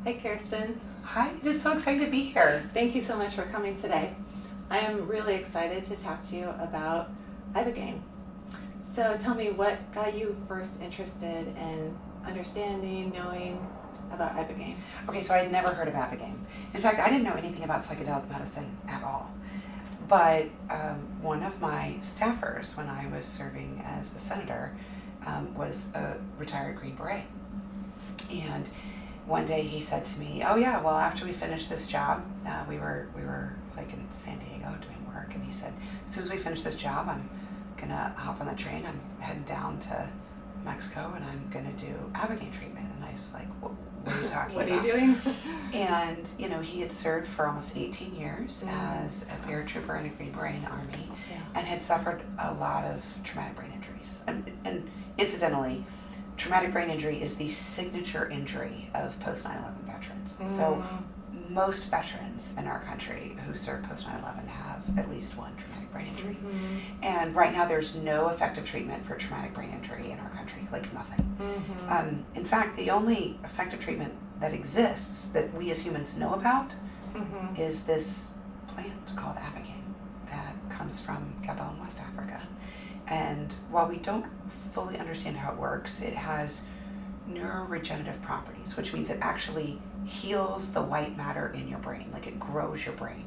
Hi, Kirsten. Hi, it is so exciting to be here. Thank you so much for coming today. I am really excited to talk to you about Ibogaine. So tell me, what got you first interested in understanding, knowing about Ibogaine? Okay, so I had never heard of Ibogaine. In fact, I didn't know anything about psychedelic medicine at all. But one of my staffers, when I was serving as the senator, was a retired Green Beret. And one day he said to me, "Oh yeah, well after we finish this job, we were like in San Diego doing work, and he said, as soon as we finish this job, I'm gonna hop on the train. I'm heading down to Mexico, and I'm gonna do Ibogaine treatment." And I was like, "What are you talking What about?" are you doing? And he had served for almost 18 years as a paratrooper in a Green Beret in the Army, and had suffered a lot of traumatic brain injuries. And incidentally, traumatic brain injury is the signature injury of post 9/11 veterans. So most veterans in our country who serve post 9/11 have at least one traumatic brain injury. And right now there's no effective treatment for traumatic brain injury in our country, like nothing. In fact, the only effective treatment that exists that we as humans know about is this plant called Ibogaine that comes from Caplan, West Africa. And while we don't fully understand how it works, it has neuroregenerative properties, which means it actually heals the white matter in your brain, like it grows your brain,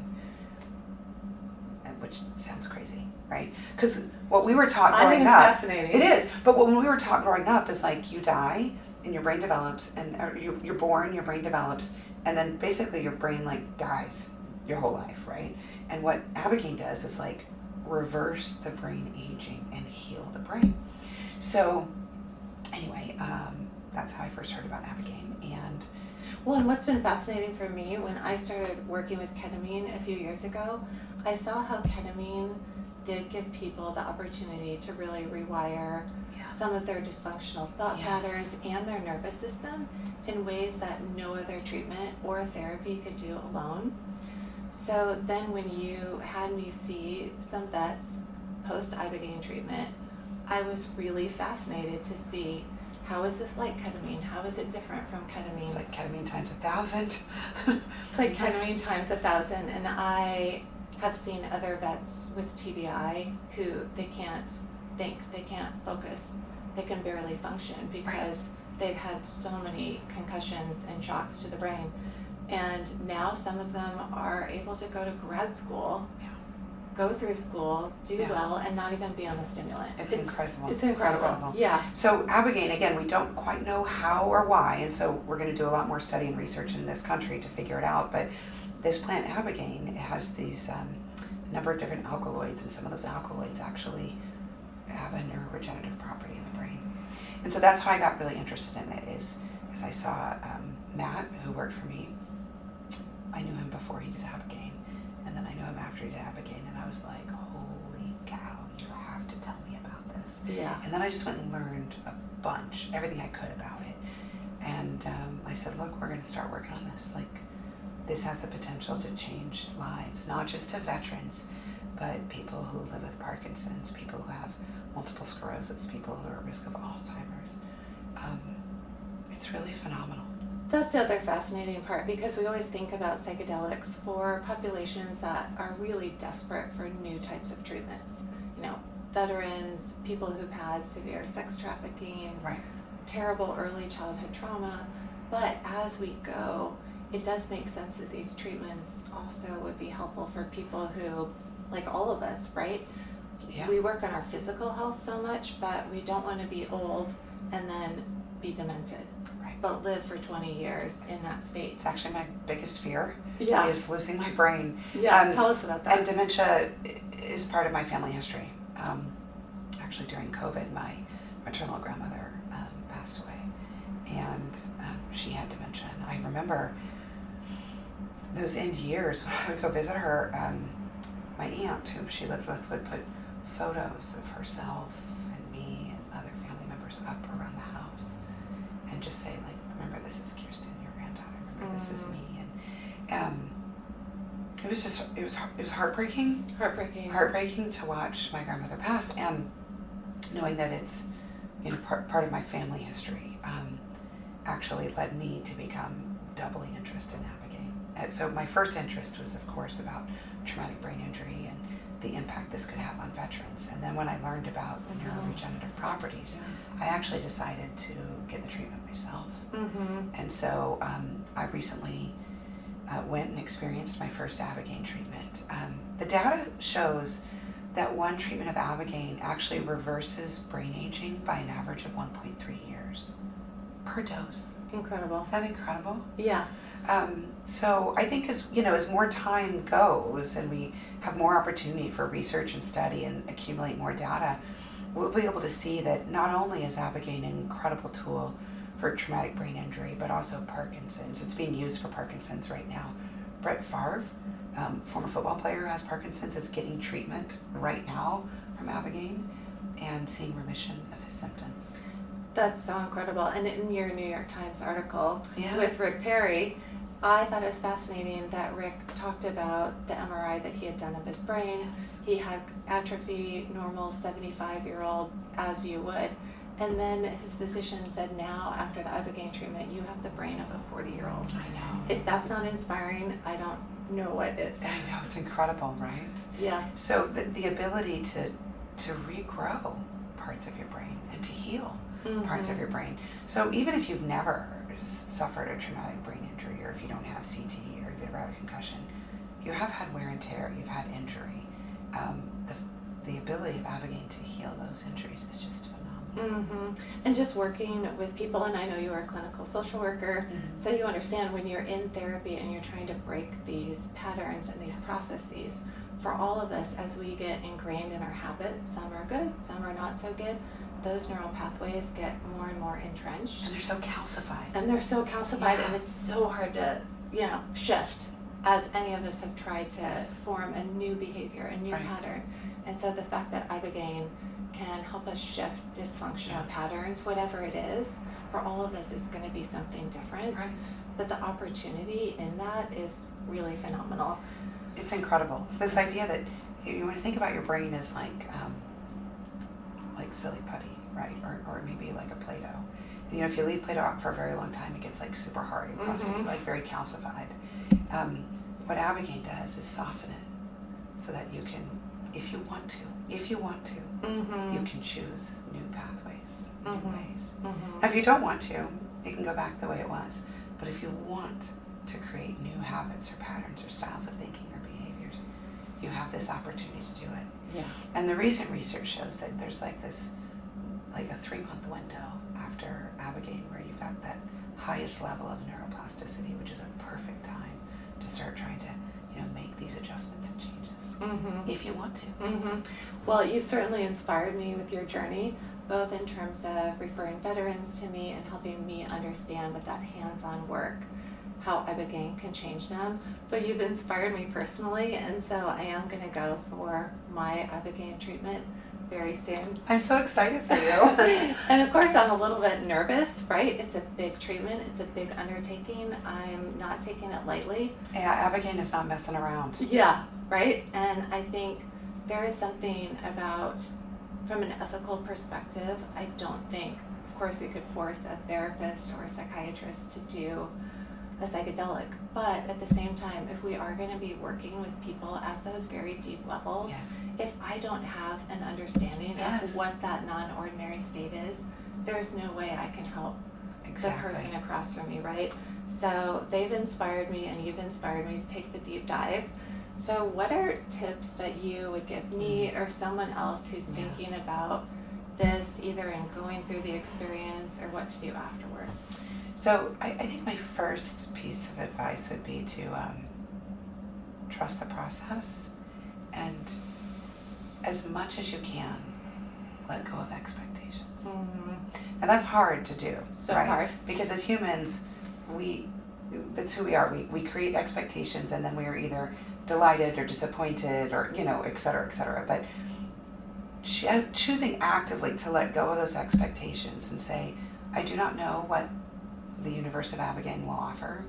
which sounds crazy, right? Because what we were taught growing up, fascinating. it is, but what we were taught growing up is like you die and your brain develops, and you're born, your brain develops, and then basically your brain like dies your whole life, right? And what Ibogaine does is like reverse the brain aging and heal the brain. So anyway, that's how I first heard about Ibogaine. And what's been fascinating for me, when I started working with ketamine a few years ago, I saw how ketamine did give people the opportunity to really rewire some of their dysfunctional thought patterns and their nervous system in ways that no other treatment or therapy could do alone. So then when you had me see some vets post-Ibogaine treatment, I was really fascinated to see, how is this like ketamine? How is it different from ketamine? It's like ketamine times 1,000. It's like ketamine times 1,000. And I have seen other vets with TBI who they can't think, they can't focus, they can barely function because they've had so many concussions and shocks to the brain. And now some of them are able to go to grad school, go through school, do well, and not even be on the stimulant. It's incredible. It's incredible. Yeah. So Ibogaine, again, we don't quite know how or why, and so we're going to do a lot more study and research in this country to figure it out. But this plant Ibogaine, it has these number of different alkaloids, and some of those alkaloids actually have a neuroregenerative property in the brain. And so that's how I got really interested in it, is I saw Matt, who worked for me. I knew him before he did Ibogaine, and then I knew him after he did Ibogaine, and I was like, holy cow, you have to tell me about this. Yeah. And then I just went and learned a bunch, everything I could about it. And I said, look, we're going to start working on this. Like, this has the potential to change lives, not just to veterans, but people who live with Parkinson's, people who have multiple sclerosis, people who are at risk of Alzheimer's. It's really phenomenal. That's the other fascinating part, because we always think about psychedelics for populations that are really desperate for new types of treatments. Veterans, people who've had severe sex trafficking, terrible early childhood trauma. But as we go, it does make sense that these treatments also would be helpful for people who, like all of us, right? Yeah. We work on our physical health so much, but we don't want to be old and then be demented. But live for 20 years in that state. It's actually my biggest fear, Yeah. is losing my brain. Yeah, tell us about that. And dementia is part of my family history. Actually, during COVID, my maternal grandmother passed away, and she had dementia. And I remember those end years when I would go visit her, my aunt, whom she lived with, would put photos of herself and me and other family members up around the house, and just say, like, remember, this is Kyrsten, your granddaughter. Remember, this is me. And it was just, it was heartbreaking. Heartbreaking to watch my grandmother pass, and knowing that it's, part of my family history, actually led me to become doubly interested in Ibogaine. So my first interest was, of course, about traumatic brain injury and the impact this could have on veterans. And then when I learned about the neuroregenerative properties, I actually decided to get the treatment myself. And so I recently went and experienced my first Ibogaine treatment. The data shows that one treatment of Ibogaine actually reverses brain aging by an average of 1.3 years per dose. Incredible. Is that incredible? Yeah. So I think as more time goes and we have more opportunity for research and study and accumulate more data, we'll be able to see that not only is Ibogaine an incredible tool for traumatic brain injury, but also Parkinson's. It's being used for Parkinson's right now. Brett Favre, former football player who has Parkinson's, is getting treatment right now from Ibogaine and seeing remission of his symptoms. That's so incredible. And in your New York Times article Yeah. with Rick Perry, I thought it was fascinating that Rick talked about the MRI that he had done of his brain. Yes. He had atrophy, normal 75-year-old, as you would. And then his physician said, now, after the Ibogaine treatment, you have the brain of a 40-year-old. I know. If that's not inspiring, I don't know what is. I know, it's incredible, right? Yeah. So the ability to regrow parts of your brain and to heal parts of your brain. So even if you've never suffered a traumatic brain injury, or if you don't have CTE, or if you've ever had a concussion, you have had wear and tear, you've had injury. The ability of Ibogaine to heal those injuries is just phenomenal. And just working with people, and I know you are a clinical social worker, so you understand when you're in therapy and you're trying to break these patterns and these processes. For all of us, as we get ingrained in our habits, some are good, some are not so good, those neural pathways get more and more entrenched. And they're so calcified. And it's so hard to, shift, as any of us have tried to form a new behavior, a new pattern. And so the fact that Ibogaine can help us shift dysfunctional patterns, whatever it is, for all of us it's going to be something different. Right. But the opportunity in that is really phenomenal. It's incredible. It's this idea that you want to think about your brain as like silly putty, right? Or maybe like a Play-Doh. And, if you leave Play-Doh out for a very long time, it gets like super hard and crusty, like very calcified. What Ibogaine does is soften it so that you can, if you want to, you can choose new pathways, new ways. Now, if you don't want to, you can go back the way it was. But if you want to create new habits or patterns or styles of thinking or behaviors, you have this opportunity to do it. Yeah. And the recent research shows that there's like a 3-month window after Ibogaine where you've got that highest level of neuroplasticity, which is a perfect time to start trying to, make these adjustments and changes, if you want to. Well, you've certainly inspired me with your journey, both in terms of referring veterans to me and helping me understand with that hands-on work how Ibogaine can change them. But you've inspired me personally, and so I am going to go for my Ibogaine treatment very soon. I'm so excited for you. And of course I'm a little bit nervous, right? It's a big treatment, it's a big undertaking. I'm not taking it lightly. Yeah, Ibogaine is not messing around. Yeah, right? And I think there is something about, from an ethical perspective, I don't think, of course we could force a therapist or a psychiatrist to do a psychedelic, but at the same time, if we are going to be working with people at those very deep levels, if I don't have an understanding of what that non-ordinary state is, there's no way I can help the person across from me, right? So they've inspired me and you've inspired me to take the deep dive. So what are tips that you would give me or someone else who's thinking about this, either in going through the experience or what to do afterwards? So I think my first piece of advice would be to trust the process, and as much as you can, let go of expectations. Now that's hard to do. So right? hard. Because as humans, that's who we are. We create expectations and then we are either delighted or disappointed or, et cetera, et cetera. But choosing actively to let go of those expectations and say, I do not know what the universe of Ibogaine will offer,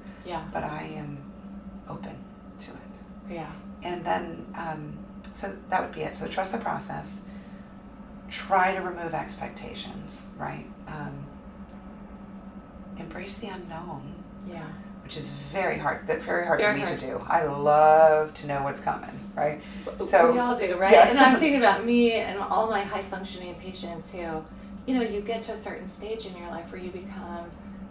but I am open to it. Yeah. And then, so that would be it. So trust the process. Try to remove expectations, right? Embrace the unknown. Yeah. which is very hard for Very me hard. to do. I love to know what's coming, right? So we all do, right? Yes. And I'm thinking about me and all my high functioning patients who, you know, you get to a certain stage in your life where you become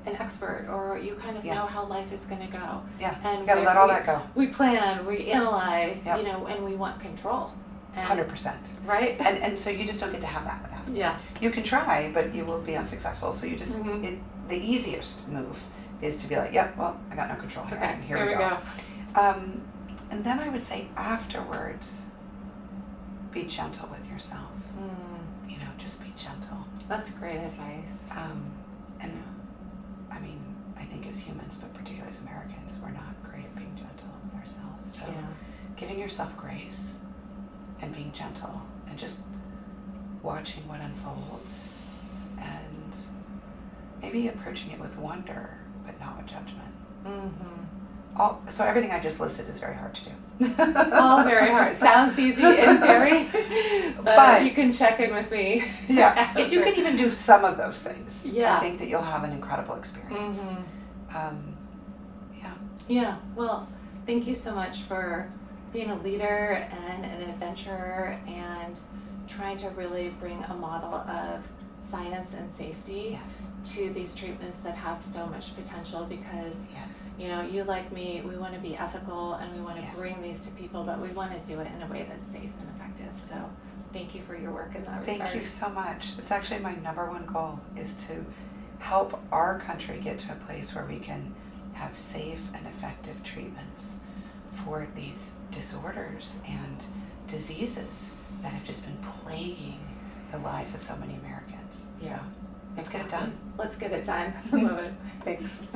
an expert, or you kind of know how life is going to go. Yeah, and you gotta let all that go. We plan, we analyze, Yep. you know, and we want control. 100%. Right? And so you just don't get to have that with them. Yeah. You can try, but you will be unsuccessful. So you just, Mhm. the easiest move is to be like, yep, well, I got no control here. Okay, Here we go. And then I would say afterwards, be gentle with yourself. You know, just be gentle. That's great advice. And I mean, I think as humans, but particularly as Americans, we're not great at being gentle with ourselves. So giving yourself grace and being gentle and just watching what unfolds and maybe approaching it with wonder, but not with judgment. So everything I just listed is very hard to do. All very hard. Sounds easy in theory, but you can check in with me. Yeah, if you can even do some of those things, Yeah. I think that you'll have an incredible experience. Yeah, well, thank you so much for being a leader and an adventurer and trying to really bring a model of science and safety to these treatments that have so much potential, because you know, you like me, we want to be ethical and we want to bring these to people, but we want to do it in a way that's safe and effective. So thank you for your work in that regard. Thank you so much. It's actually my number one goal, is to help our country get to a place where we can have safe and effective treatments for these disorders and diseases that have just been plaguing the lives of so many Americans. So let's get it done. Let's get it done. I love it. Thanks.